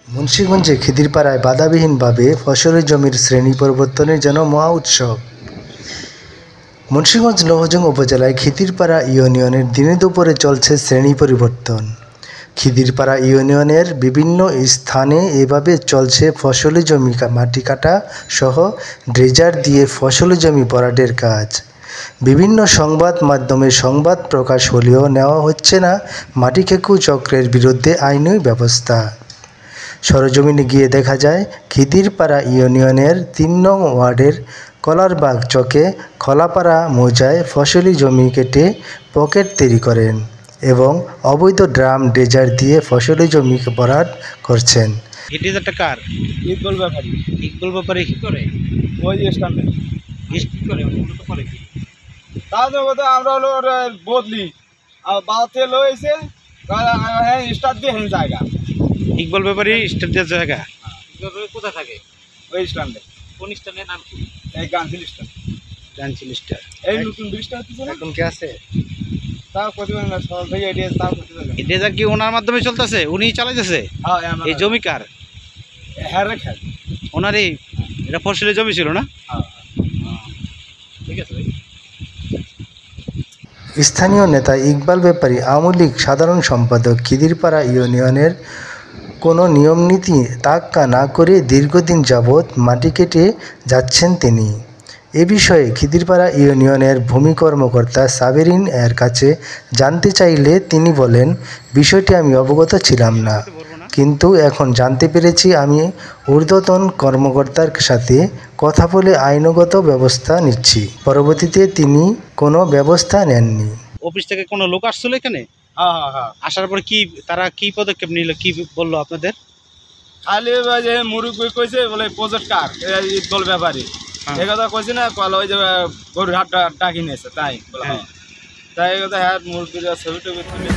মুন্সিগঞ্জে খিদিরপাড়ায় বাধাবিহীনভাবে ফসলের জমির শ্রেণী পরিবর্তনের যেন মহা উৎসব। মুন্সিগঞ্জ লৌহজং উপজেলায় খিদিরপাড়া ইউনিয়নের দিনে দুপুরে চলছে শ্রেণী পরিবর্তন। খিদিরপাড়া ইউনিয়নের বিভিন্ন স্থানে এভাবে চলছে ফসলি জমি মাটি কাটা সহ ড্রেজার দিয়ে ফসলি জমি ভরাটের কাজ। বিভিন্ন সংবাদ মাধ্যমে সংবাদ প্রকাশ হলেও নেওয়া হচ্ছে না মাটি খেকু চক্রের বিরুদ্ধে আইনি ব্যবস্থা। সরেজমিনে গিয়ে দেখা যায় খিদিরপাড়া ইউনিয়নের ৩ নং ওয়ার্ডের কলারবাগ চকে খলাপাড়া মৌজায় ফসলি জমি কেটে পকেট তৈরি করেন এবং অবৈধ ড্রাম ড্রেজার দিয়ে ফসলি জমি ভরাট করছেন। এই ড্রেজারটা কার? ইকবাল ব্যাপারী। ইকবাল ব্যাপারে কি করে? ওই যে স্ট্যান্ডে কি করে? মূলত করে কি? তাহলে কথা আমরা হলো বদলি আর বাড়তে লইছে হ্যাঁ স্টার্ট দিয়ে হেন জায়গা। ইকবাল ব্যাপারে স্টার্ট দেওয়ার জায়গা? ইকবাল ব্যাপারে কোথায় থাকে? ওই স্ট্যান্ডে। কোন স্ট্যান্ডের নাম কি? এই গানসিল স্ট্যান্ড। গানসিল স্টার। এই নতুন ব্রিজটা হচ্ছে না? এখন কি আছে? তাও প্রতিদিন না সকাল থেকে এডিএস তাও প্রতিদিন। এই ড্রেজার কি ওনার মাধ্যমে চলতেছে? উনি চালাইতেছে? হ্যাঁ এই জমি কার? হ্যাঁ রেখে। ওনারই? এটা ফসলি জমি ছিল না? হ্যাঁ ঠিক আছে ভাই। স্থানীয় নেতা ইকবাল ব্যাপারী আওয়ামী লীগ সাধারণ সম্পাদক খিদিরপাড়া ইউনিয়নের কোনো নিয়মনীতি তোয়াক্কা না করে দীর্ঘদিন যাবৎ মাটি কেটে যাচ্ছেন তিনি। এ বিষয়ে খিদিরপাড়া ইউনিয়নের ভূমি কর্মকর্তা সাবেরিন এর কাছে জানতে চাইলে তিনি বলেন, বিষয়টি আমি অবগত ছিলাম না, কিন্তু এখন জানতে পেরেছি। আমি ঊর্ধ্বতন কর্মকর্তার সাথে কথা বলে আইনগত ব্যবস্থা নিচ্ছি। পরবর্তীতে তিনি কোনো ব্যবস্থা নেননি। অফিস থেকে কোনো লোক আসছিল এখানে? হ্যাঁ। আসার পরে কি তারা কি পদক্ষেপ নিল, কি বললো আপনাদের? খালি যে মুরুব্বি কইছে বলে প্রজেক্ট কার ইকবাল ব্যাপারী এই কথা কইছে না কল ওই যে গরুর হাটটা ডাকি নিয়েছে তাই বলে তাই এই কথা হ্যাঁ মুরব্বিরা ছবি টবি তুলে